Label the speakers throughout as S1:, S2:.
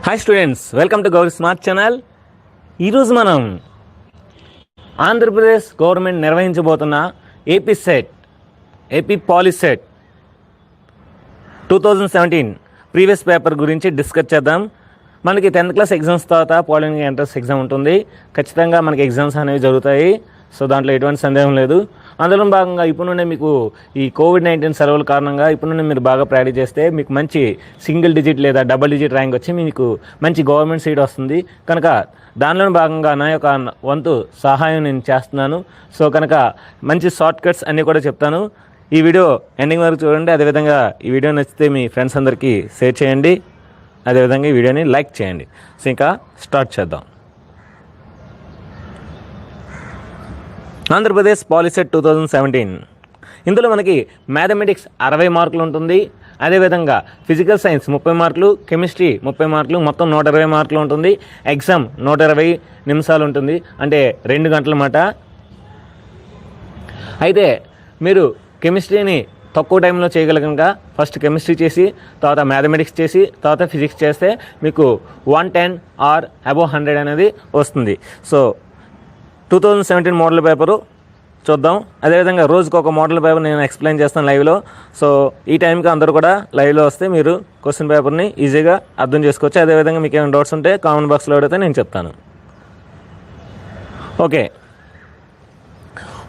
S1: Hi students, welcome to Gowri smart channel. ఈరోజు మనం Andhra Pradesh government నిర్వహించబోతున్న ఏపీ పాలిసెట్ 2017 ప్రీవియస్ పేపర్ గురించి డిస్కస్ చేద్దాం. మనకి 10th క్లాస్ ఎగ్జామ్స్ తర్వాత పాలిటెక్నిక్ ఎంట్రన్స్ ఎగ్జామ్ ఉంటుంది. ఖచ్చితంగా మనకి ఎగ్జామ్స్ అనేవి జరుగుతాయి. సో దాంట్లో ఎటువంటి సందేహం లేదు. అందులో భాగంగా ఇప్పుడు నుండే మీకు ఈ కోవిడ్-19 సెలవుల కారణంగా ఇప్పుడు నుండి మీరు బాగా ప్రాక్టీస్ చేస్తే మీకు మంచి సింగిల్ డిజిట్ లేదా డబుల్ డిజిట్ ర్యాంక్ వచ్చి మీకు మంచి గవర్నమెంట్ సీట్ వస్తుంది. కనుక దానిలో భాగంగా నా యొక్క వంతు సహాయం నేను చేస్తున్నాను. సో కనుక మంచి షార్ట్ కట్స్ అన్నీ కూడా చెప్తాను. ఈ వీడియో ఎండింగ్ వరకు చూడండి. అదేవిధంగా ఈ వీడియో నచ్చితే మీ ఫ్రెండ్స్ అందరికీ షేర్ చేయండి. అదేవిధంగా ఈ వీడియోని లైక్ చేయండి. సో ఇంకా స్టార్ట్ చేద్దాం. ఆంధ్రప్రదేశ్ పాలిసెట్ 2017 ఇందులో మనకి మ్యాథమెటిక్స్ 60 మార్కులు ఉంటుంది. అదేవిధంగా ఫిజికల్ సైన్స్ 30 మార్కులు, కెమిస్ట్రీ 30 మార్కులు, మొత్తం 120 మార్కులు ఉంటుంది. ఎగ్జామ్ 120 నిమిషాలు ఉంటుంది, అంటే 2 గంటల మాట. అయితే మీరు కెమిస్ట్రీని తక్కువ టైంలో చేయగలిగిన ఫస్ట్ కెమిస్ట్రీ చేసి తర్వాత మ్యాథమెటిక్స్ చేసి తర్వాత ఫిజిక్స్ చేస్తే మీకు 110 ఆర్ అబోవ్ 100 అనేది వస్తుంది. సో 2017 మోడల్ పేపరు చూద్దాం. అదేవిధంగా రోజుకు ఒక మోడల్ పేపర్ నేను ఎక్స్ప్లెయిన్ చేస్తాను లైవ్లో. సో ఈ టైంకి అందరూ కూడా లైవ్లో వస్తే మీరు క్వశ్చన్ పేపర్ని ఈజీగా అర్థం చేసుకోవచ్చు. అదేవిధంగా మీకు ఏమైనా డౌట్స్ ఉంటే కామెంట్ బాక్స్లో అడిగితే నేను చెప్తాను. ఓకే,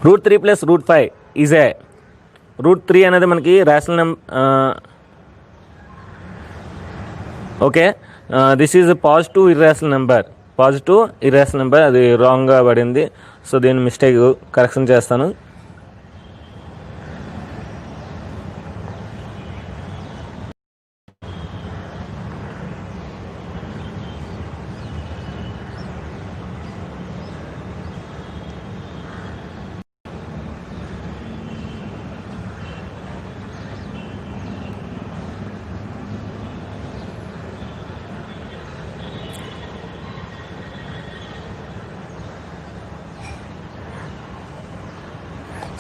S1: √3 + √5 ఈజ్ ఏ √3 అనేది మనకి rational number. Okay, this is positive irrational number. అది రాంగ్గా పడింది. సో దీన్ని మిస్టేక్ కరెక్షన్ చేస్తాను.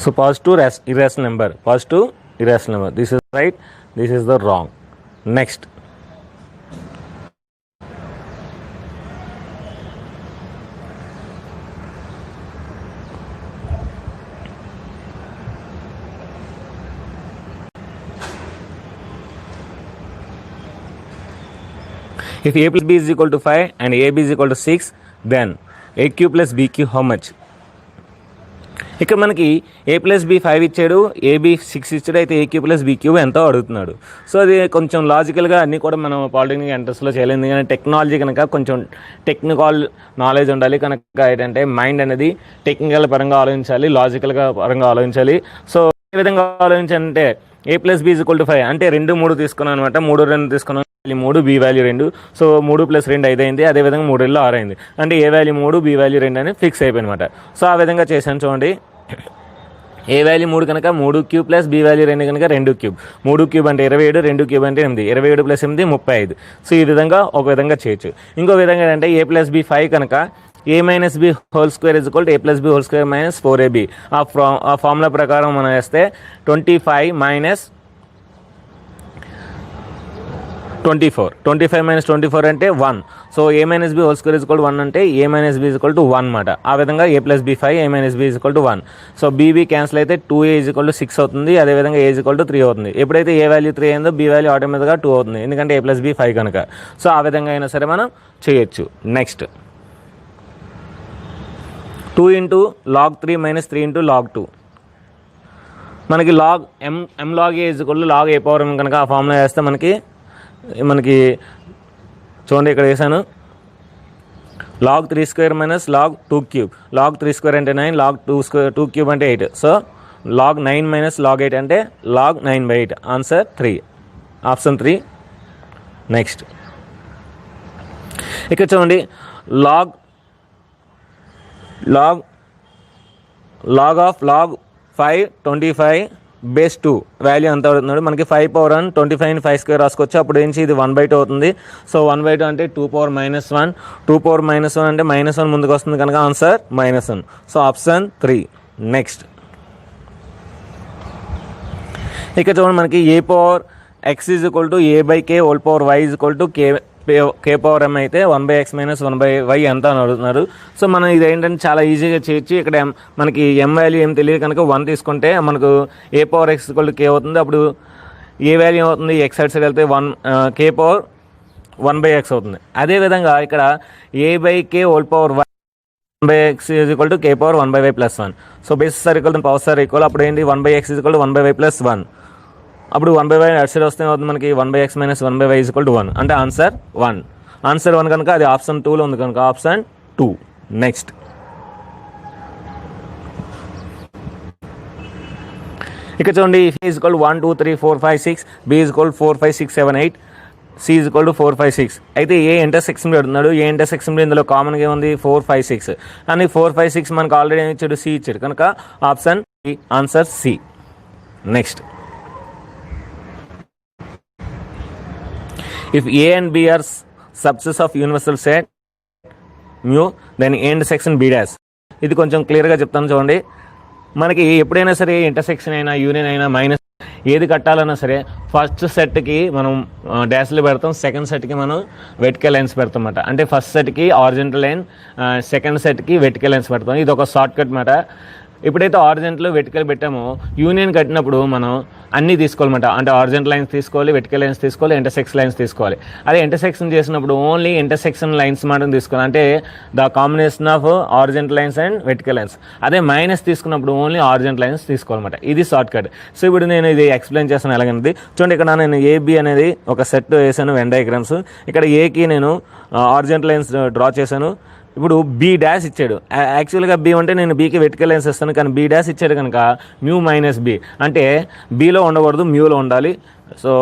S1: So positive irrational number. This is right. This is the wrong. Next. If a plus b is equal to 5 and ab is equal to 6, then aq plus bq how much? ఇక్కడ మనకి a+b 5 ఇచ్చాడు, ab 6 ఇచ్చాడు. అయితే aq + bq ఎంతో అడుగుతున్నాడు. So అది కొంచెం లాజికల్గా అన్నీ కూడా మనం పాలిటెక్నిక్ ఎంట్రన్స్లో చేయలేదు. కానీ టెక్నాలజీ కనుక కొంచెం టెక్నికల్ నాలెడ్జ్ ఉండాలి. కనుక ఏంటంటే మైండ్ అనేది టెక్నికల్ పరంగా ఆలోచించాలి, లాజికల్గా పరంగా ఆలోచించాలి. సో ఏ విధంగా ఆలోచించాలంటే a+b = 5 అంటే 2 3 తీసుకున్నాను అనమాట. 3 2 తీసుకున్నాను, 3 b వాల్యూ 2. సో 3 + 2 5 అయింది. అదేవిధంగా 3 2 6 అయింది. అంటే ఏ వాల్యూ 3 b వాల్యూ 2 అని ఫిక్స్ అయిపోయిందన్నమాట. సో ఆ విధంగా చేశాను చూడండి. ఏ వాల్యూ 3 కనుక 3³ + b వాల్యూ 2 కనుక 2³ 3³ అంటే 27, 2³ అంటే 8, 27 + 8 35. సో ఈ విధంగా ఒక విధంగా చేయొచ్చు. ఇంకో విధంగా ఏంటంటే a+b 5 కనుక a - b² = a + b² - 4ab. ఆ ఫార్ములా ప్రకారం మనం వేస్తే 25 - 24 అంటే 1. సో a - b² = 1 అంటే a - b = 1 అన్నమాట. ఆ విధంగా a + b 5, a - b = 1. So bb cancel అయితే 2a = 6 అవుతుంది. అదేవిధంగా a = 3 అవుతుంది. ఎప్పుడైతే a వాల్యూ 3 అయిందో b వాల్యూ ఆటోమేటిక్గా 2 అవుతుంది, ఎందుకంటే a + b 5 కనుక. సో ఆ విధంగా అయినా సరే మనం చేయొచ్చు. Next 2 × log 3 - 3 × log 2. మనకి log m log a = log a⁴m కనుక ఆ ఫార్ములా వేస్తే మనకి చూడండి ఇక్కడ వేసాను. log 3² - log 2³ log 3² అంటే 9, log 2³ అంటే 8. సో log 9 - log 8 అంటే log 9/8. Answer 3, option 3. నెక్స్ట్ ఇక్కడ చూడండి, log ఆఫ్ log 5 25/2 వాల్యూ ఎంత అవుతున్నాడు మనకి 5/1 25 5² రాసుకోవచ్చు. అప్పుడు ఏంటి ఇది 1/2 అవుతుంది. సో 1/2 అంటే 2⁻⁻1 2⁻⁻1 అంటే -1 ముందుకు వస్తుంది కనుక ఆన్సర్ -1. So option 3. నెక్స్ట్ ఇక్కడ చూడండి, మనకి a⁴x = a/k y = k power ఎం అయితే 1/x మైనస్ 1/y ఎంత అని అడుగుతున్నారు. సో మనం ఇది ఏంటంటే చాలా ఈజీగా చేయొచ్చు. ఇక్కడ మనకి ఎం వాల్యూ ఏం తెలియదు కనుక 1 తీసుకుంటే మనకు ఏ పవర్ ఎక్స్ కే అవుతుంది. అప్పుడు ఏ వాల్యూ అవుతుంది, ఎక్స్ సైడ్ వెళ్తే 1 కే పవర్ 1/x అవుతుంది. అదేవిధంగా ఇక్కడ a/k whole power 1/x is equal to k power 1/y plus 1. So basis sir equal power sir equal, అప్పుడు ఏంటి 1/x is equal to 1/y plus 1. అప్పుడు 1/y అటు side వస్తే అవుతుంది మనకి 1/x minus 1/y is equal to 1. అంటే answer 1. Answer 1 కనుక అది ఆప్షన్ 2లో ఉంది కనుక ఆప్షన్ 2. నెక్స్ట్ ఇక్కడ చూడండి, A is equal 1 2 3 4 5 6, B is equal 4 5 6 7 8, C is equal to 4 5 6. అయితే ఏ ఇంటర్సెక్షన్ పెడుతున్నాడు. ఏ ఇంటర్సెక్షన్ ఇందులో కామన్గా ఏముంది 4 5 6 అని 4 5 6 మనకు ఆల్రెడీ ఏమి ఇచ్చాడు, C ఇచ్చాడు కనుక option C, answer C. Next if A and B are subsets of universal set mu then A intersection B dash. ఇది కొంచెం క్లియర్గా చెప్తాను చూడండి. మనకి ఎప్పుడైనా సరే ఇంటర్సెక్షన్ అయినా యూనియన్ అయినా మైనస్ ఏది కట్టాలన్నా సరే ఫస్ట్ సెట్కి మనం డాష్లు పెడతాం, సెకండ్ సెట్కి మనం వెర్టికల్ లైన్స్ పెడతాం అన్నమాట. అంటే ఫస్ట్ సెట్కి ఆరిజెంటల్ లైన్, సెకండ్ సెట్కి వెర్టికల్ లైన్స్ పెడతాం. ఇది ఒక షార్ట్ కట్ మాట. ఎప్పుడైతే ఆరిజెంటల్ వెర్టికల్ పెట్టామో యూనియన్ కట్టినప్పుడు మనం అన్నీ తీసుకోవాలన్నమాట. అంటే ఆరిజెంటల్ లైన్స్ తీసుకోవాలి, వెర్టికల్ లైన్స్ తీసుకోవాలి, ఇంటర్సెక్షన్ లైన్స్ తీసుకోవాలి. అదే ఇంటర్సెక్షన్ చేసినప్పుడు ఓన్లీ ఇంటర్సెక్షన్ లైన్స్ మాత్రం తీసుకోవాలి. అంటే the combination of horizontal lines and vertical lines. అదే మైనస్ తీసుకున్నప్పుడు ఓన్లీ ఆరిజెంటల్ లైన్స్ తీసుకోవాలన్నమాట. ఇది షార్ట్ కట్. సో ఇప్పుడు నేను ఇది ఎక్స్ప్లెయిన్ చేస్తాను ఎలాగనేది చూడండి. ఇక్కడ నేను ఏబి అనేది ఒక సెట్ వేసాను వెన్ డయాగ్రామ్స్. ఇక్కడ ఏకి నేను ఆరిజెంటల్ లైన్స్ డ్రా చేశాను. ఇప్పుడు బి డాష్ ఇచ్చాడు. యాక్చువల్గా బి అంటే నేను బీకి వెర్టికల్ లైన్స్ ఇస్తాను, కానీ బి డాష్ ఇచ్చాడు కనుక మ్యూ మైనస్ బి అంటే బీలో ఉండకూడదు, మ్యూలో ఉండాలి. సో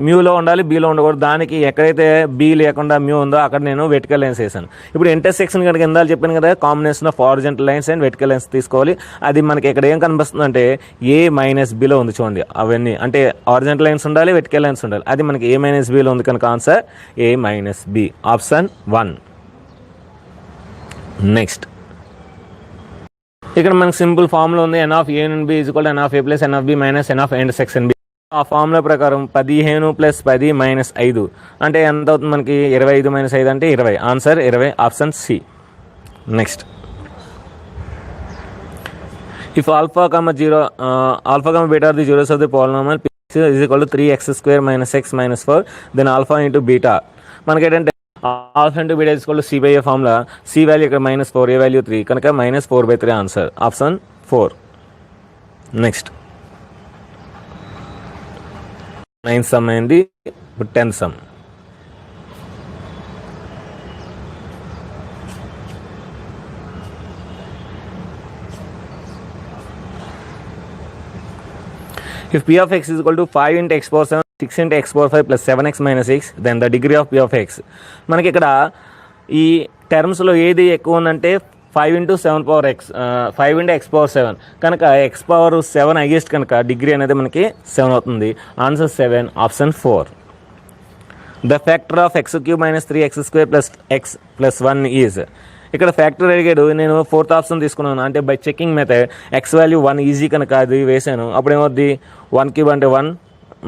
S1: మ్యూలో ఉండాలి, బీలో ఉండకూడదు. దానికి ఎక్కడైతే బీ లేకుండా మ్యూ ఉందో అక్కడ నేను వెర్టికల్ లైన్స్ వేసాను. ఇప్పుడు ఇంటర్సెక్షన్ కనుక ఇందాక చెప్పాను కదా, combination of horizontal lines and vertical lines తీసుకోవాలి. అది మనకి ఇక్కడ ఏం కనిపిస్తుంది అంటే ఏ మైనస్ బిలో ఉంది చూడండి. అవన్నీ అంటే ఆరిజెంటల్ లైన్స్ ఉండాలి, వెర్టికల్ లైన్స్ ఉండాలి. అది మనకి ఏ మైనస్ బిలో ఉంది కనుక answer A minus B, option 1. Next ఇక్కడ మనకు సింపుల్ ఫార్ములా ఉంది. N of A and B is equal to N of A plus N of B minus N of intersection B. ఆ ఫార్ములా ప్రకారం 15 plus 10 minus 5 అంటే ఎంత అవుతుంది మనకి 25 minus 5 అంటే 20. Answer 20, option C. Next if alpha comma beta are the zeros of the polynomial p is equal to 3x square minus x minus 4 then alpha into beta. మనకి ఏంటంటే alpha into beta is equal to C by A formula. C value ఇక్కడ -4, ఏ value 3 కనుక -4/3 answer, option 4. Next 9th some అయింది. ఇప్పుడు 10th some. If p of x is equal to 5 into x power 7, 6 into x power 5 plus 7x minus 6, then the degree of p of x. మనకి ఇక్కడ ఈ టర్మ్స్లో ఏది ఎక్కువ ఉందంటే 5 into 7 power x, 5 into x power 7 కనుక x power 7 highest కనుక degree అనేది మనకి 7 అవుతుంది. Answer 7, option 4. The factor of x cube minus 3x square plus x plus 1 is. ఇక్కడ ఫ్యాక్టర్ అడిగాడు, నేను 4th ఆప్షన్ తీసుకున్నాను. అంటే by checking method x value 1 easy కనుక అది వేసాను. అప్పుడు ఏమవుద్ది 1 క్యూబ్ అంటే 1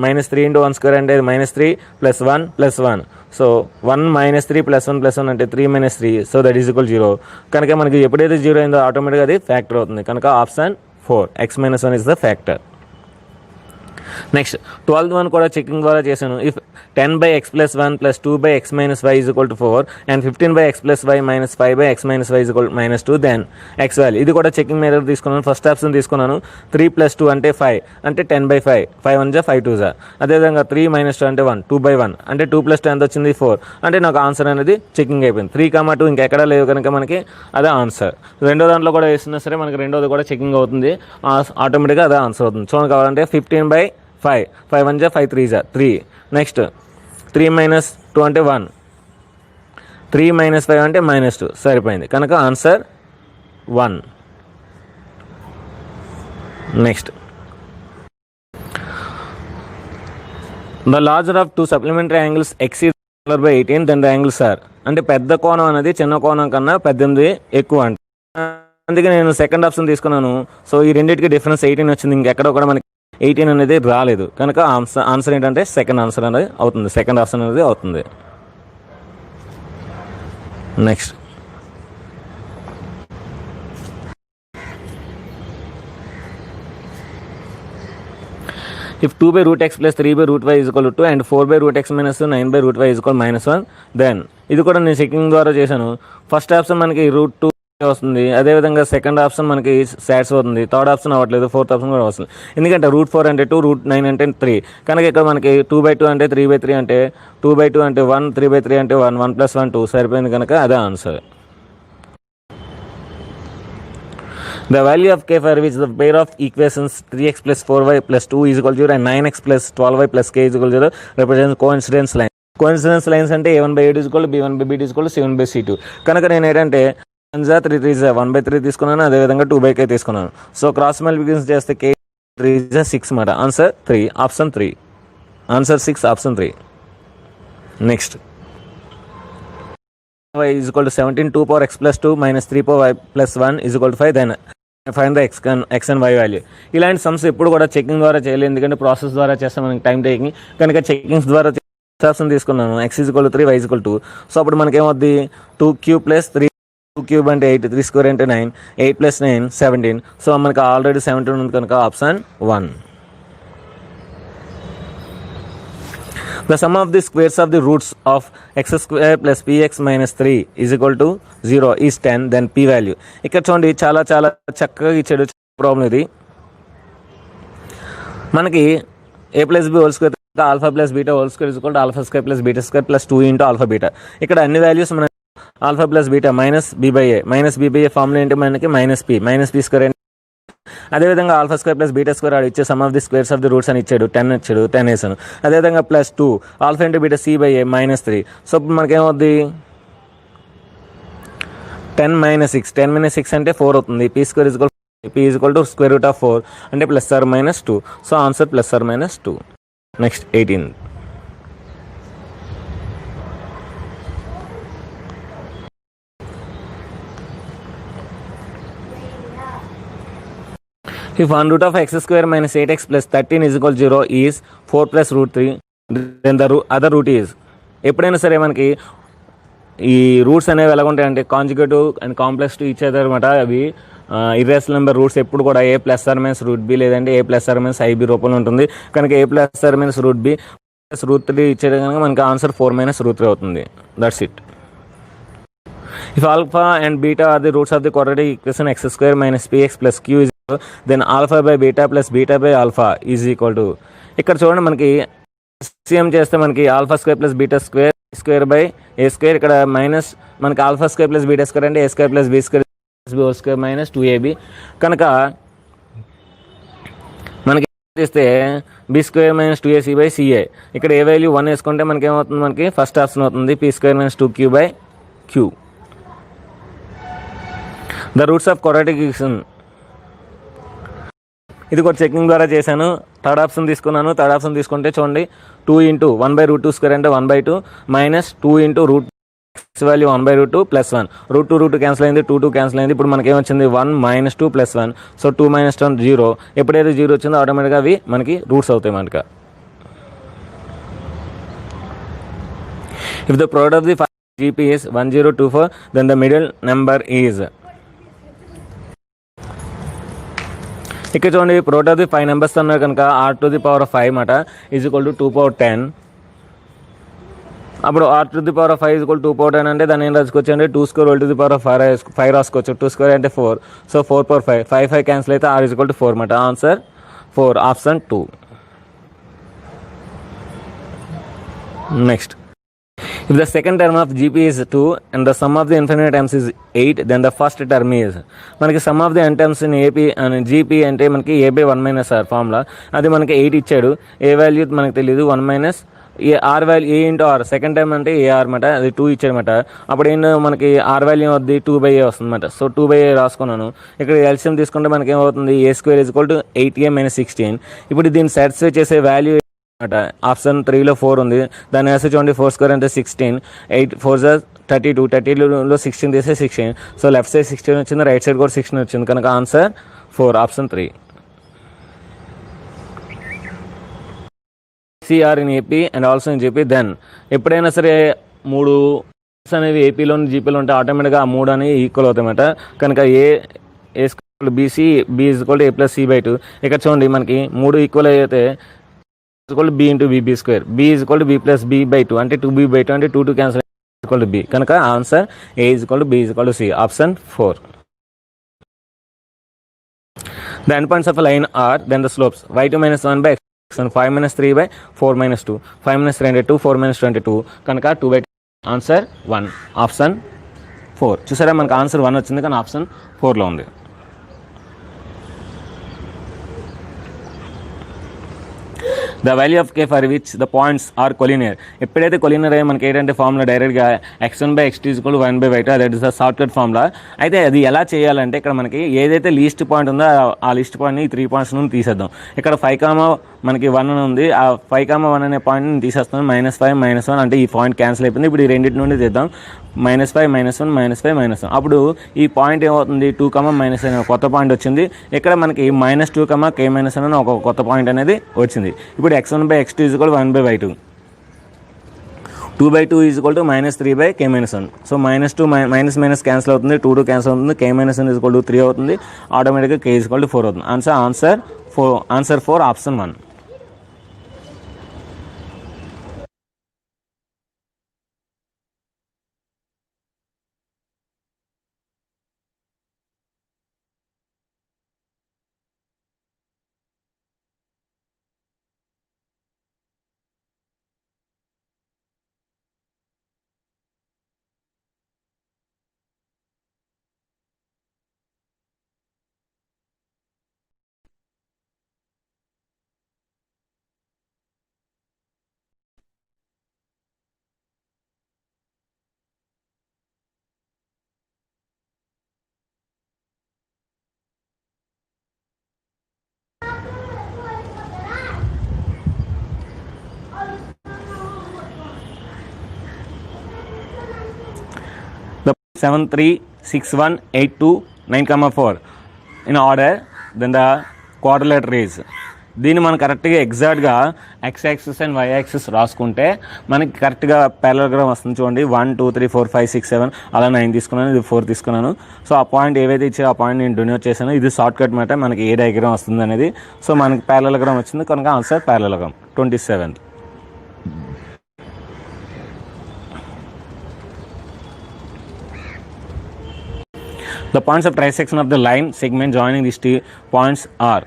S1: -3 into 1 స్క్వేర్ అంటే -3 plus 1 plus 1. So 1 -3 plus 1 plus 1 అంటే 3 - 3. సో దట్ ఈజ్ ఈక్వల్ 0 కనుక మనకి ఎప్పుడైతే 0 అయిందో ఆటోమేటిక్గా అది ఫ్యాక్టర్ అవుతుంది కనుక option 4, x - 1 is the factor. Next 12th one కూడా చెకింగ్ ద్వారా చేశాను. If 10/x + 1 + 2/x - y = 4 and 15/x + y - 5/x - y = -2 then x value. ఇది కూడా చెకింగ్ మెథడ్ తీసుకున్నాను. ఫస్ట్ ఆప్షన్ తీసుకున్నాను. 3 + 2 అంటే 5 అంటే 10/5, 5 1 5 2 జా. అదేవిధంగా 3 - 2 అంటే 1, 2/1 అంటే 2 + 2 ఎంత వచ్చింది 4 అంటే నాకు ఆన్సర్ అనేది చెకింగ్ అయిపోయింది. 3, 2 ఇంకెక్కడా లేదు కనుక మనకి అదే ఆన్సర్. రెండో దాంట్లో కూడా వేసినా సరే మనకి రెండోది కూడా చెకింగ్ అవుతుంది, ఆటోమేటిక్గా అదే ఆన్సర్ అవుతుంది. చూడండి కావాలంటే 15/5, 5 1 5 3 3. నెక్స్ట్ 3 - 2 అంటే 1, 3 - 5 అంటే -2 సరిపోయింది కనుక answer 1. Next the larger of 2 supplementary angles exceed 18 then the angles are. అంటే పెద్ద కోణం అనేది చిన్న కోణం కన్నా 18 ఎక్కువ అంట. అందుకే నేను సెకండ్ ఆప్షన్ తీసుకున్నాను. సో ఈ రెండింటికి డిఫరెన్స్ 18 వచ్చింది. ఇంకెక్కడ కూడా మనకి 18 అనేది రాలేదు కనుక ఆన్సర్ ఏంటంటే సెకండ్ ఆన్సర్ అనేది అవుతుంది, సెకండ్ ఆప్షన్ అనేది అవుతుంది. Next if 2 by root x plus 3 by root y is equal to 2 and 4 by root x minus 2 9 by root y is equal -1 then ఇది కూడా నేను చెకింగ్ ద్వారా చేశాను. ఫస్ట్ ఆప్షన్ మనకి రూట్ 2 వస్తుంది, అదేవిధంగా సెకండ్ ఆప్షన్ మనకి సాట్స్ అవుతుంది, థర్డ్ ఆప్షన్ అవ్వట్లేదు, ఫోర్త్ ఆప్షన్ కూడా వస్తుంది. ఎందుకంటే రూట్ 4 అంటే 2, రూట్ 9 అంటే 3 కనుక ఇక్కడ మనకి 2/2 అంటే 3/3 అంటే 2/2 అంటే 1, 3/3 అంటే 1, 1 + 1 2 సరిపోయింది కనుక అదే answer. The value of k for which the pair of equations 3x plus 4y plus 2 is equal to 0 and 9x plus 12y plus k is equal to 0 represents coincidence line. Coincidence lines అంటే a1/a2 is equal to b1/b2 is equal to c1/c2. కనుక నేను ఏంటంటే 1 3 1/3 తీసుకున్నాను, అదేవిధంగా 2/k తీసుకున్నాను. So cross multiplication చేస్తే k 3 6 మాట. Answer 3 option 3. Answer 6 option 3. Next y is equal to 17 2 power x plus 2 minus 3 power y plus 1 is equal to 5 then find the X and Y value. ఇలాంటి sums ఎప్పుడు కూడా checking ద్వారా చేయలేదు, ఎందుకంటే process ద్వారా చేస్తాం మనకి టైం టేకింగ్ కనుక చెకింగ్స్ ద్వారా ఆప్షన్ తీసుకున్నాను. x is equal to 3 y is equal to 2. So అప్పుడు మనకి ఏమవుద్ది 2³ + 3 2³ అంటే 8 3² అంటే 9 8 + 9 17. సో మనకి ఆల్రెడీ 17 ఉంది కనుక option 1. The sum of the squares of the roots of x² plus px minus 3 is equal to 0 is 10 then p value. ఇక్కడ చూడండి చాలా చాలా చక్కగా ఇచ్చాడు ప్రాబ్లం ఇది. మనకి a plus b whole square alpha plus beta whole square is equal to alpha square plus beta square plus 2 into alpha beta. ఇక్కడ అన్ని వాల్యూస్ మన alpha plus beta minus B by A formula ఏంటి మనకి minus P square. అదేవిధంగా alpha square plus beta square ఆడు ఇచ్చే sum of the squares of the roots అని ఇచ్చాడు 10 వేసాను. అదేవిధంగా plus 2 alpha into beta c/a -3. So మనకేమవుద్ది 10 - 6 అంటే 4 అవుతుంది. p is equal to square root of 4 అంటే +or -2. So answer +or -2. Next 18. If 1 root of x² minus 8x plus 13 is equal to 0 is 4 plus root 3 then the other root is. ఎప్పుడైనా సరే మనకి ఈ roots అనేవి ఎలా ఉంటాయంటే conjugative and complex to each other అనమాట. అవి ఇర్రేషనల్ నెంబర్ రూట్స్ ఎప్పుడు కూడా a + రూట్ బి లేదంటే a + IB రూపంలో ఉంటుంది. కనుక a + root B plus root 3 ఇచ్చేది కనుక మనకి ఆన్సర్ 4 - రూట్ 3 అవుతుంది. That's it. If alpha and beta are the roots of the quadratic equation x² minus px plus q is equal, then alpha by beta plus beta by alpha is equal to. ఇక్కడ చూడండి మనకి CM చేస్తే మనకి α² plus beta square by a². ఇక్కడ minus మనకి α² plus beta square అంటే a² plus b² whole square minus 2ab. కనుక మనకి చేస్తే b² - 2ac బై ca. ఇక్కడ ఏ వాల్యూ 1 వేసుకుంటే మనకి ఏమవుతుంది, మనకి ఫస్ట్ ఆప్షన్ అవుతుంది p² - 2q by q. The roots of quadratic equation ఇది కూడా చెకింగ్ ద్వారా చేశాను. థర్డ్ ఆప్షన్ తీసుకున్నాను. థర్డ్ ఆప్షన్ తీసుకుంటే చూడండి 2 × 1/√2² అంటే 1/2 minus 2 × root x value 1/√2 + 1 √2 cancel అయింది, 2 క్యాన్సిల్ అయింది. ఇప్పుడు మనకి ఏమొచ్చింది 1 - 2 + 1. సో 2 - 1 0. ఎప్పుడైతే 0 వచ్చిందో ఆటోమేటిక్గా అవి మనకి రూట్స్ అవుతాయి మనకి. If the product of the GP is 1024 then the middle number is. ఇక్కడ చూడండి ప్రోడక్ట్ ఆఫ్ ది 5 నెంబర్స్ అన్నారు కనుక r⁵ మాట ఈజ్ ఈక్వల్ టు 2/10. అప్పుడు r⁵ ఈజ్ ఈక్వల్ టు 2/10 అంటే దాన్ని ఏం రాసుకోవచ్చు అంటే 2² 5 రాసుకోవచ్చు. 2² అంటే 4. సో 4/5 5 క్యాన్సిల్ అయితే r ఈజ్ ఈక్వల్ టు 4 మాట. Answer 4 option 2. Next if the second term of GP is 2 and the sum of the infinite terms is 8 then the first term is. మనకి sum of the n terms in AP and GP అంటే మనకి a/1 - r formula అది మనకి 8 ఇచ్చాడు. ఏ value మనకు తెలియదు. 1 - r value a × r second time అంటే ar అనమాట. అది 2 ఇచ్చాడనమాట. అప్పుడు ఏంటో మనకి r వాల్యూ వద్ది 2/a వస్తుంది అనమాట. సో 2/a రాసుకున్నాను. ఇక్కడ ఎల్సిఎం తీసుకుంటే మనకి ఏమవుతుంది a² is equal to 8a - 16. ఇప్పుడు దీన్ని సాటిస్ఫై చేసే వాల్యూ ఆప్షన్ 3లో 4 ఉంది. దాన్ని వేస్తే చూడండి 4² అంటే 16 8 4 32 32లో 16 తీస్తే 16. సో లెఫ్ట్ సైడ్ 16 వచ్చింది, రైట్ సైడ్ కూడా 16 వచ్చింది కనుక answer 4 option 3. CR in AP and also in GP then ఎప్పుడైనా సరే 3 అనేవి ఏపీలో జీపీలో ఉంటే ఆటోమేటిక్గా ఆ 3 అనేవి ఈక్వల్ అవుతాయన్నమాట. కనుక A square BC B is equal to A plus C by 2. ఇక్కడ చూడండి మనకి 3 ఈక్వల్ అయితే equal to B into B square, B is equal to B plus B by 2 అంటే 2b బై 2 అంటే 2 క్యాన్సల్ ఈక్వల్ టు బి. కనుక answer A is equal to B is equal to C, option 4. The endpoints of a line are then the slopes y2 minus 1 by x1, 5 minus 3 by 4 minus 2, 5 minus 3 అంటే 2, 4 minus 2 అంటే 2. కనుక 2 by 2 answer 1, option 4. చూసారా మనకు answer 1 వచ్చింది కానీ option 4లో ఉంది. The value of K for which the points are collinear. ఎప్పుడైతే కొలినియర్ అయ్యే మనకి ఏంటంటే ఫార్ములా డైరెక్ట్గా x1 by x2 is equal to 1 by y2, that is the short cut formula. అయితే అది ఎలా చేయాలంటే ఇక్కడ మనకి ఏదైతే లీస్ట్ పాయింట్ ఉందో ఆ లీస్ట్ పాయింట్ని ఈ 3 పాయింట్స్ నుండి తీసేద్దాం. ఇక్కడ 5, మనకి 1 అని ఉంది, ఆ 5, 1 అనే పాయింట్ని తీసేస్తాం. -5 -1 అంటే ఈ పాయింట్ క్యాన్సిల్ అయిపోయింది. ఇప్పుడు ఈ రెండింటి నుండి తీద్దాం. -5 -1 -5 -1. అప్పుడు ఈ పాయింట్ ఏమవుతుంది 2, -1 అనే కొత్త పాయింట్ వచ్చింది. ఇక్కడ మనకి -2, k -1 అని ఒక కొత్త పాయింట్ అనేది వచ్చింది. ఇప్పుడు x1 by x2 is equal 1 by y2, 2 by 2 is equal to -3 by k -1. So -2 minus cancel అవుతుంది, 2 క్యాన్సిల్ అవుతుంది, k -1 ఈజ్ ఈక్వల్ టు 3 అవుతుంది, ఆటోమేటిక్గా k ఈజ్ ఈక్వల్ టు 4 అవుతుంది. Answer 4 option 1. The 7, 3, 6, 1, 8, 2, 9, 4 in order, then the quadrilateral is. దీన్ని మనం కరెక్ట్గా ఎగ్జాక్ట్గా x axis and y axis రాసుకుంటే మనకి కరెక్ట్గా పారలెలోగ్రామ్ వస్తుంది. చూడండి 1 2 3 4 5 6 7 అలా 9 తీసుకున్నాను, ఇది 4 తీసుకున్నాను. సో ఆ పాయింట్ ఏవైతే ఇచ్చారో ఆ పాయింట్ నేను డొనేట్ చేశాను. ఇది షార్ట్ కట్ మాట మనకి ఏ డయాగ్రామ్ వస్తుంది అనేది. సో మనకి పారలెలోగ్రామ్ వచ్చింది కనుక answer పారలెలోగ్రామ్ 27. The points of trisection of the line segment joining these two points are.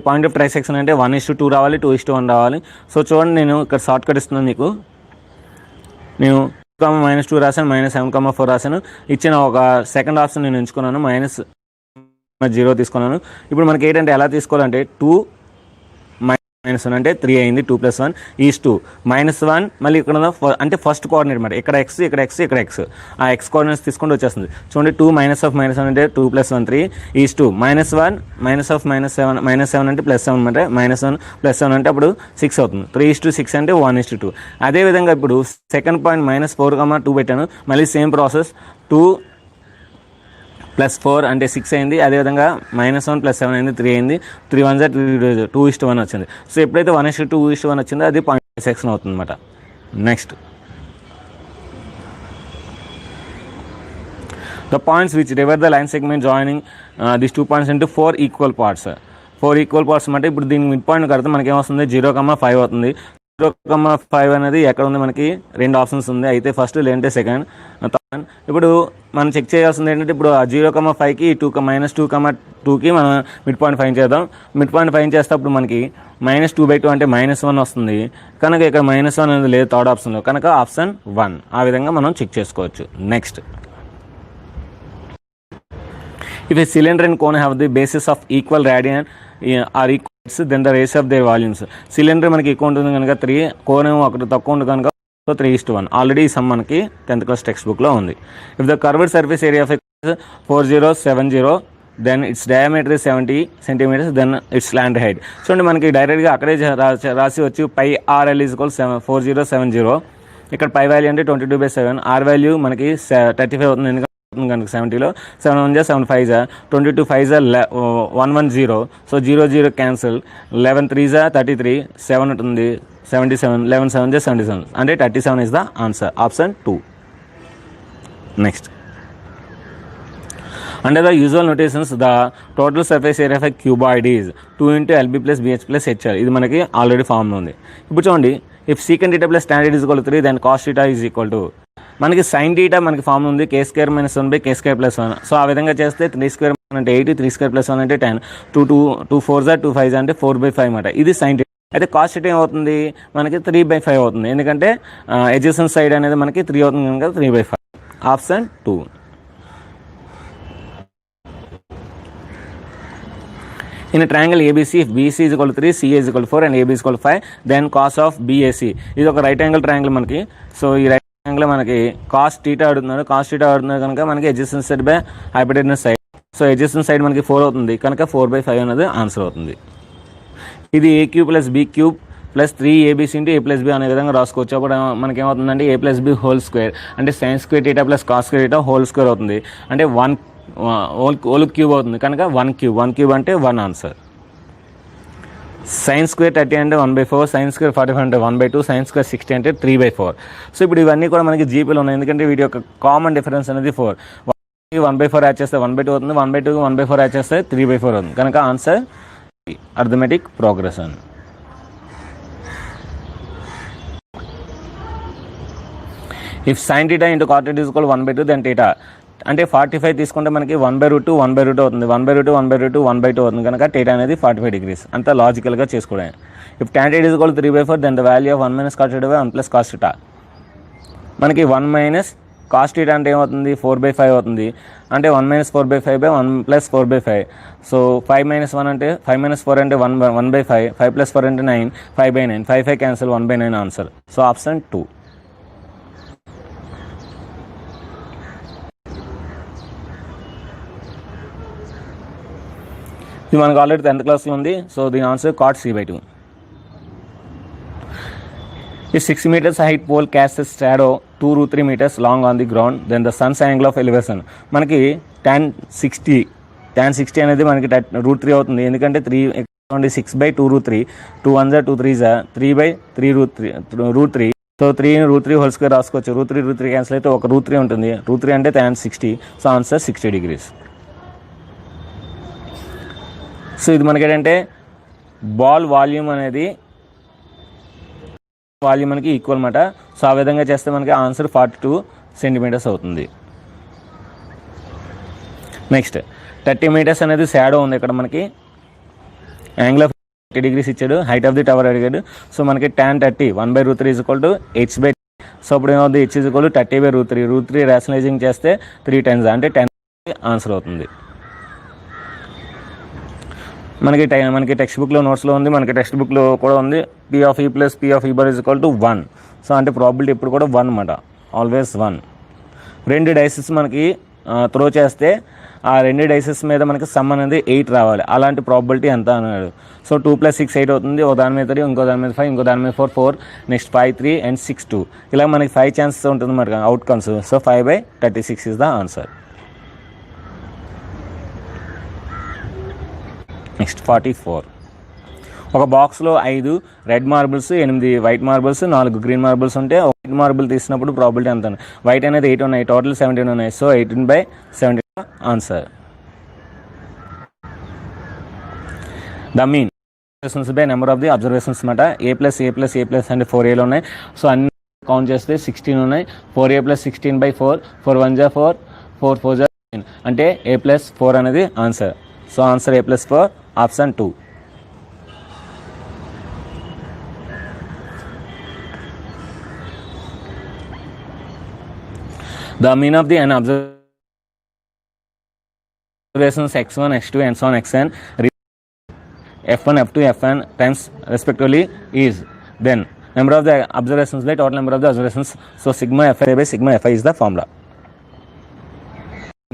S1: Point of trisection అంటే 1:2 రావాలి, 2:1 రావాలి. సో చూడండి నేను ఇక్కడ షార్ట్ కట్ ఇస్తున్నాను మీకు. నేను -2 రాశాను, -7, 4 రాశాను. ఇచ్చిన ఒక సెకండ్ ఆప్షన్ నేను ఎంచుకున్నాను, -0 తీసుకున్నాను. ఇప్పుడు మనకి ఏంటంటే ఎలా తీసుకోవాలంటే 2 -1 అంటే 3 అయింది, 2 + 1 ఈజ్ 2 -1 మళ్ళీ ఇక్కడ అంటే ఫస్ట్ కోఆర్డినేట్ అనమాట. ఇక్కడ x, ఇక్కడ x, ఇక్కడ x, ఆ x కోఆర్డినేట్స్ తీసుకుంటూ వచ్చేస్తుంది. చూడండి 2 -1 అంటే 2 + 1 3 ఈజ్ 2 -1 -7 అంటే +7 అంటే -1 +7 అంటే అప్పుడు 6 అవుతుంది. 3:6 అంటే 1:2. అదేవిధంగా ఇప్పుడు సెకండ్ పాయింట్ -4, 2 పెట్టాను. మళ్ళీ సేమ్ ప్రాసెస్ 2 + 4 అంటే 6 అయింది. అదేవిధంగా -1 + 7 అయింది, 3 అయింది. 3 1 2:1 వచ్చింది. సో ఎప్పుడైతే 1:2:1 వచ్చిందో అది పాయింట్ సెక్షన్ అవుతుంది అనమాట. Next the points which divide the line segment joining this 2 points into 4 equal parts. 4 equal parts అంటే ఇప్పుడు దీని మిడ్ పాయింట్ కడితే మనకి ఏమొస్తుంది 0,5 అవుతుంది. 0,5 అనేది ఎక్కడ ఉంది మనకి 2 ఆప్షన్స్ ఉంది. అయితే ఫస్ట్ లేదంటే సెకండ్. ఇప్పుడు మనం చెక్ చేయాల్సింది ఏంటంటే ఇప్పుడు 0,5కి -2,2కి మనం మిడ్ పాయింట్ ఫైన్ చేద్దాం. మిడ్ పాయింట్ ఫైన్ చేస్తే అప్పుడు మనకి -2/2 అంటే -1 వస్తుంది. కనుక ఇక్కడ -1 అనేది లేదు థర్డ్ ఆప్షన్లో, కనుక ఆప్షన్ 1. ఆ విధంగా మనం చెక్ చేసుకోవచ్చు. Next, if a cylinder and cone have the basis of equal radian are equals, then the ratio of their volumes. Cylinder మనకి ఎక్కువ ఉంటుంది కనుక 3, కోన్ ఏమో ఒకటి తక్కువ ఉంటుంది కనుక సో 3:1. ఆల్రెడీ ఈ సమ్ మనకి 10th క్లాస్ టెక్స్ట్ బుక్లో ఉంది. If the curved surface area of 4070 then its diameter 70 centimeters, then its slant height. చూడండి మనకి డైరెక్ట్గా అక్కడే రాసి వచ్చి πRL = 4070. ఇక్కడ పై వాల్యూ అంటే 22/7, ఆర్ వాల్యూ మనకి 35 అవుతుంది. ఎందుకంటే కనుక 70లో 7 1 7 5 22 5 110. సో 0 0 క్యాన్సిల్, 11 3 33, 7 ఉంటుంది 77, 11 7 77 అంటే 37 is the answer, option 2. Next, under the usual notations the total surface area of a cuboid is 2 into LB plus BH plus HR. ఇది మనకి ఆల్రెడీ ఫామ్లో ఉంది. ఇప్పుడు చూడండి, if secant theta plus tan theta is equal to 3 then cos theta is equal to, మనకి sin theta మనకి form ఉంది k square minus 1 by k square plus 1. So ఆ విధంగా చేస్తే 3 square అంటే 8, 3 square plus 1 అంటే 10, 2 4s 2 5s అంటే 4/5 అన్నమాట. ఇది sin theta. అయితే cos theta ఏమవుతుంది, మనకి 3/5 అవుతుంది, ఎందుకంటే adjacent side అనేది మనకి 3 అవుతుంది కనుక 3/5. Option 2. In a triangle ABC, if BC is equal to 3, CA is equal to 4 and AB is equal to 5, then cos of BAC. ఇది ఒక రైట్ యాంగిల్ ట్రయాంగిల్ మనకి. సో ఈ రైట్ యాంగిల్ మనకి cos theta అడుగుతున్నారు. cos theta అడుగుతున్నారు కనుక మనకి adjacent side by hypotenuse side. So adjacent side మనకి 4 అవుతుంది కనుక 4/5 అనేది ఆన్సర్ అవుతుంది. ఇది AQ plus BQ plus 3ABC into A plus B అనే విధంగా రాసుకోవచ్చు. అప్పుడు మనకి ఏమవుతుందంటే A plus B whole square అంటే sin square theta plus cos square theta whole square అవుతుంది, అంటే 1 హోల్ క్యూబ్ అవుతుంది కనుక 1 క్యూబ్ అంటే 1 ఆన్సర్. sin square 30 అంటే 1/4, sin square 45 అంటే 1/2, sin square 60 అంటే 3/4. సో ఇప్పుడు ఇవన్నీ కూడా మనకి జీపీలో ఉన్నాయి, ఎందుకంటే వీటి యొక్క కామన్ డిఫరెన్స్ అనేది 4. 1/4 యాడ్ చేస్తే 1/2 అవుతుంది, 1/2 1/4 యాడ్ చేస్తే 3/4 అవుతుంది కనుక answer arithmetic progression. If sin theta into cot theta is equal to 1/2 then theta అంటే 45 తీసుకుంటే మనకి 1/√2 అవుతుంది, 1/2 అవుతుంది కనుక theta అనేది 45 degrees. అంతా లాజికల్గా చేసుకోవడం. If tan theta is equal to 3/4 then the value of 1 minus cot theta by 1 plus cos theta. మనకి 1 minus cos theta అంటే ఏమవుతుంది, 4/5 అవుతుంది, అంటే 1 minus 4/5 by 1 plus 4/5. So 5 minus 1 అంటే 5 minus 4 అంటే 1/5, 5 plus 4 అంటే 9, 5/9, 5 క్యాన్సిల్, 1/9 ఆన్సర్. So option 2. ఇది మనకు ఆల్రెడీ 10th క్లాస్లో ఉంది. సో దీని ఆన్సర్ cot C/2. ఈ 6 meters height pole casts shadow 2√3 meters long on the ground, then the sun's angle of elevation. మనకి tan 60 అనేది మనకి √3 అవుతుంది, ఎందుకంటే 6/2√3, 2 1s 2 3s 3/3√3. So 3 whole square రాసుకోవచ్చు. √3 క్యాన్సిల్ అయితే ఒక √3 ఉంటుంది, √3 అంటే tan 60. So answer 60 degrees. So ఇది మనకి ఏంటంటే బాల్ వాల్యూమ్ అనేది మనకి ఈక్వల్ అన్నమాట. సో ఆ విధంగా చేస్తే మనకి ఆన్సర్ 42 సెంటీమీటర్స్ అవుతుంది. నెక్స్ట్ 30 meters అనేది షాడో ఉంది, ఇక్కడ మనకి యాంగిల్ ఆఫ్ 30 degrees ఇచ్చాడు, హైట్ ఆఫ్ ది టవర్ అడిగాడు. సో మనకి tan 30 1/√3 is equal to h/. So ఇప్పుడు ఏమవుతుంది, h is equal to 30/√3, √3 rationalising చేస్తే 3 times అంటే 10 ఆన్సర్ అవుతుంది. మనకి టెక్స్ట్ బుక్లో నోట్స్లో ఉంది, మనకి టెక్స్ట్ బుక్లో కూడా ఉంది. P of E plus P of E bar is equal to 1. So అంటే ప్రాబిలిటీ ఇప్పుడు కూడా 1 అన్నమాట, ఆల్వేస్ 1. 2 డైసెస్ మనకి త్రో చేస్తే ఆ 2 డైసెస్ మీద మనకి సమ్ అనేది 8 రావాలి, అలాంటి ప్రాబిలిటీ ఎంత అన్నాడు. సో 2 + 6 8 అవుతుంది, ఒక దాని మీద 3, ఇంకో దాని మీద 5, ఇంకో దాని మీద 4, నెక్స్ట్ 5 3 and 6 2, ఇలా మనకి 5 ఛాన్సెస్ ఉంటుంది మనకి outcomes. So 5/36 is the answer. Next 44. ఒక బాక్స్లో 5 red marbles, 8 white marbles, 4 green marbles ఉంటే వైట్ మార్బుల్ తీసినప్పుడు ప్రాబిలిటీ ఎంత? వైట్ అనేది 8 ఉన్నాయి, టోటల్ 17 ఉన్నాయి. So 18/17 answer. The mean by number of the observations అనమాట. A + అంటే 4Aలో ఉన్నాయి. సో అన్ని కౌంట్ చేస్తే 16 ఉన్నాయి. 4A + 16/4, 4 1s 4, 4 4s 16 అంటే A + 4 అనేది answer. So answer A + 4, option 2. The mean of the n observations x1, x2, and so on xn f1, f2, fn times respectively is then number of the observations by total number of the observations. So sigma fi by sigma fi is the formula.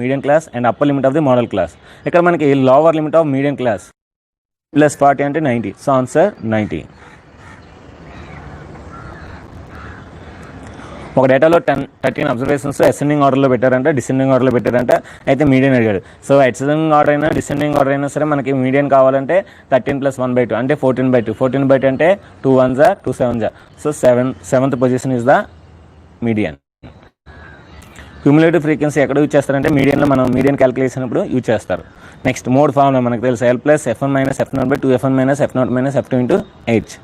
S1: Median class and upper limit of the model class. ఇక్కడ మనకి lower limit of median class plus 40 అంటే 90. So answer 90. ఒక డేటాలో 13 observations ascending ఆర్డర్లో పెట్టారంటే, descending ఆర్డర్లో పెట్టారంటే, అయితే మీడియన్ అడిగాడు. సో అసెండింగ్ ఆర్డర్ అయినా డిసెండింగ్ ఆర్డర్ అయినా సరే మనకి మీడియన్ కావాలంటే 13 + 1/2 అంటే 14/2. 14/2 అంటే 2 1s 2 7s. So 7th position is the median. Cumulative frequency ఎక్కడ యూజ్ చేస్తారంటే మీడియన్లో మనం మీడియన్ క్యాలిక్యులేషన్ అప్పుడు యూజ్ చేస్తారు. నెక్స్ట్ మోడ్ ఫార్ములా మనకు తెలుసు L plus F1 minus F0 by 2F1 minus F0 minus F2 into H.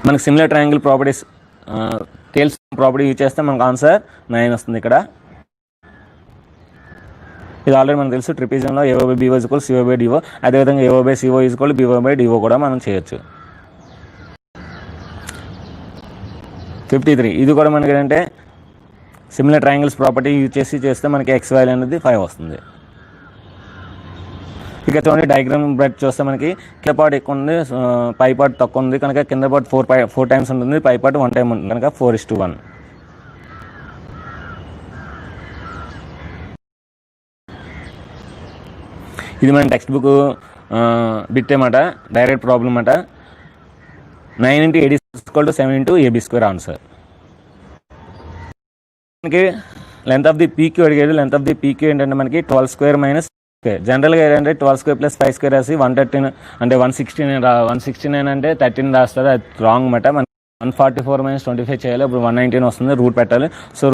S1: మనకు similar triangle properties Thales property use చేస్తే మనకు ఆన్సర్ 9 వస్తుంది. ఇక్కడ ఇది ఆల్రెడీ మనకు తెలుసు ట్రిపిజంలో AO by BO equal CO by DO, అదేవిధంగా AO by CO equal BO by DO కూడా మనం చేయొచ్చు. 53 ఇది కూడా మనకి ఏంటంటే సిమిలర్ ట్రయాంగిల్స్ ప్రాపర్టీ యూజ్ చేస్తే మనకి ఎక్స్ వాల్యూ అనేది 5 వస్తుంది. ఇక చూడండి డయాగ్రామ్ బ్రెడ్ చూస్తే మనకి కింద పార్ట్ ఎక్కువ ఉంది, పై పార్ట్ తక్కువ ఉంది కనుక కింద పార్ట్ 4 టైమ్స్ ఉంటుంది, పై పార్ట్ 1 టైం ఉంటుంది కనుక 4:1. ఇది మన టెక్స్ట్ బుక్ బిట్ అన్నమాట, డైరెక్ట్ ప్రాబ్లం అన్నమాట. 9 into 8 is equal to 7 into AB square answer. మనకి లెంత్ ఆఫ్ ది PQ అడిగాడు. లెంత్ ఆఫ్ ది PQ ఏంటంటే మనకి 12 స్క్వేర్ మైనస్ జనరల్గా ఏంటంటే 12 స్క్వేర్ ప్లస్ 5 స్క్వేర్ రాసి 113 అంటే 169 అంటే 13 రాస్తారు, అది రాంగ్ అన్నమాట. మన 144 మైనస్ 25 చేయాలి, ఇప్పుడు 119 వస్తుంది, రూట్ పెట్టాలి. సో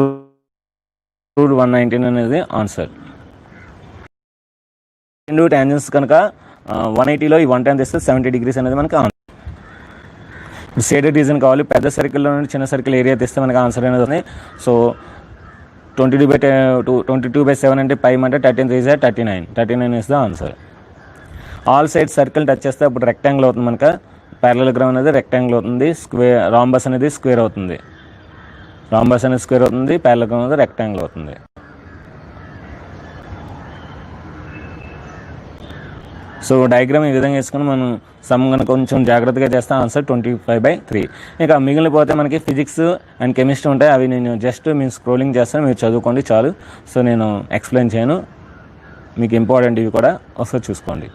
S1: రూట్ 119 అనేది ఆన్సర్. రెండు ట్యాంజెన్స్ కనుక 180లో ఈ 110 తెస్తే 70 degrees అనేది మనకి ఆన్సర్. షేడెడ్ రీజన్ కావాలి, పెద్ద సర్కిల్లో నుండి చిన్న సర్కిల్ ఏరియా తెస్తే మనకి ఆన్సర్ అనేది వస్తుంది. సో 22/7 అంటే పై అంటే 13 3 39 is the answer. All side circle touch చేస్తే అప్పుడు రెక్టాంగిల్ అవుతుంది, మనకు ప్యారలలోగ్రామ్ అనేది రెక్టాంగిల్ అవుతుంది, రాంబస్ అనేది స్క్వేర్ అవుతుంది, ప్యారలలోగ్రామ్ అనేది రెక్టాంగిల్ అవుతుంది. సో డయాగ్రామ్ ఈ విధంగా వేసుకుని మనం సమ్ కనుక కొంచెం జాగ్రత్తగా చేస్తే ఆన్సర్ 25/3. ఇక మిగిలిపోతే మనకి ఫిజిక్స్ అండ్ కెమిస్ట్రీ ఉంటాయి, అవి నేను జస్ట్ మీరు స్క్రోలింగ్ చేస్తాను, మీరు చదువుకోండి చాలు. సో నేను ఎక్స్ప్లెయిన్ చేయను, మీకు ఇంపార్టెంట్ ఇవి కూడా ఒకసారి చూసుకోండి.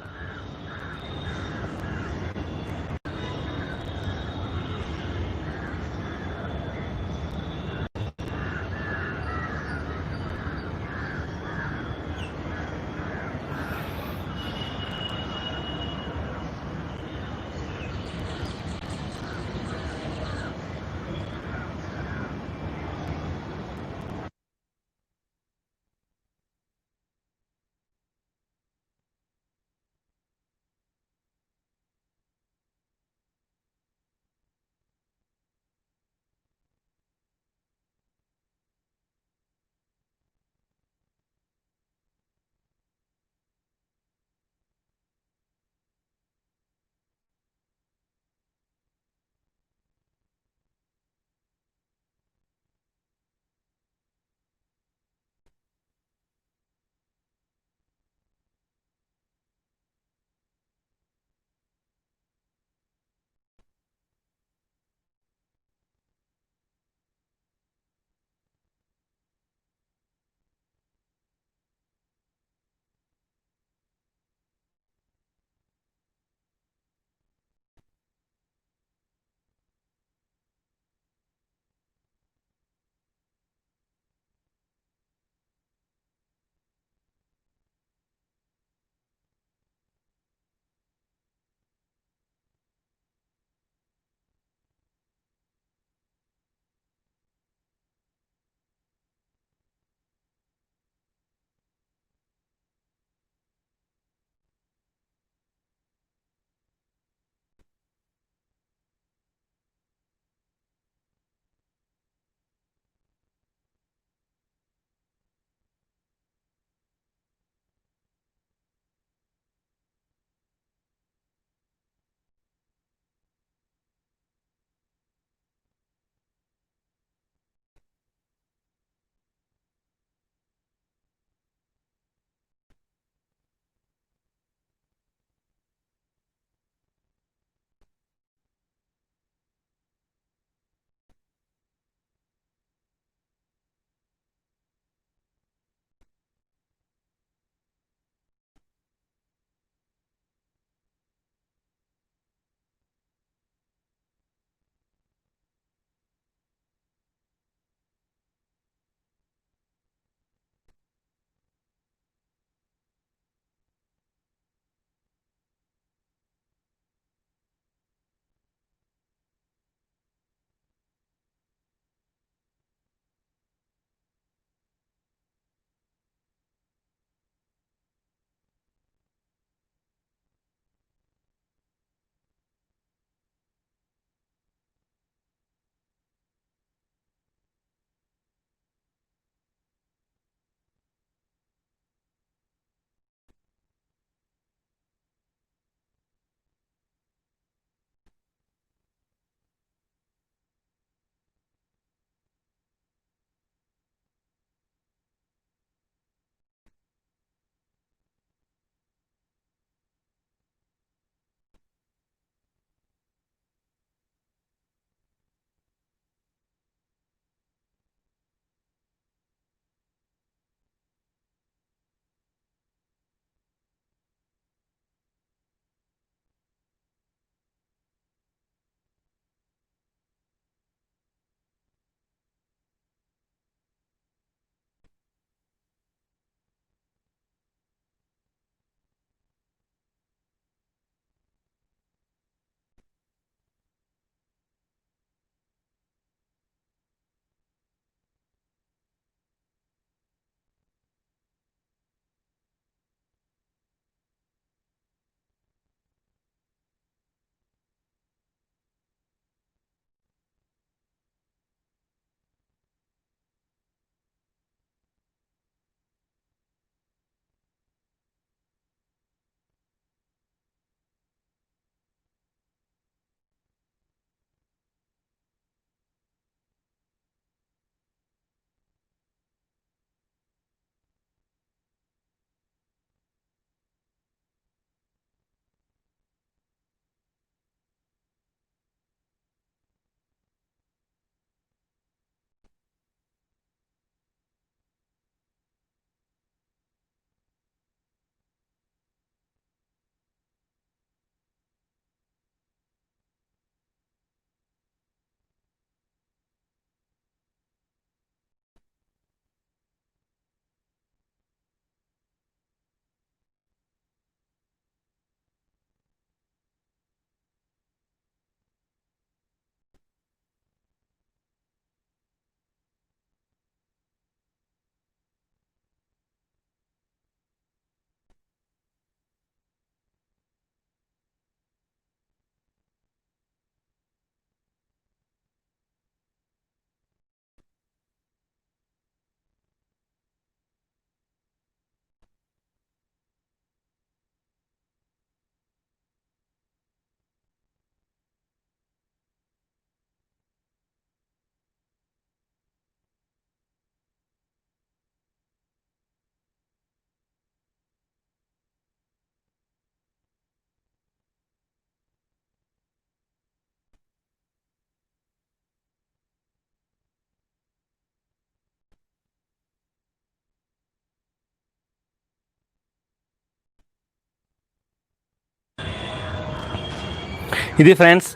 S1: ఇది friends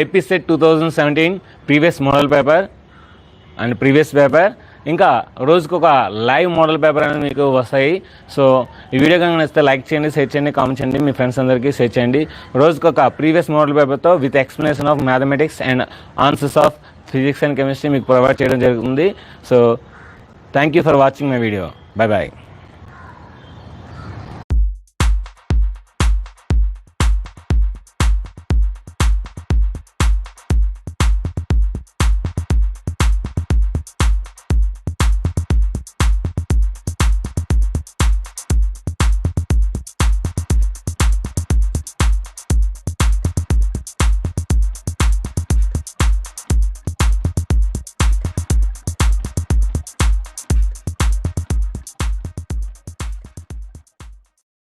S1: ఎపిసెట్ 2017 previous model paper and previous paper. ఇంకా రోజుకు ఒక లైవ్ మోడల్ పేపర్ అనేది మీకు వస్తాయి. సో ఈ వీడియో కనుక నచ్చితే లైక్ చేయండి, షేర్ చేయండి, కామెంట్ చేయండి, మీ ఫ్రెండ్స్ అందరికీ షేర్ చేయండి. రోజుకు ఒక ప్రీవియస్ మోడల్ పేపర్తో with explanation of mathematics and answers of physics and chemistry మీకు ప్రొవైడ్ చేయడం జరుగుతుంది. So thank you for watching my video. Bye bye.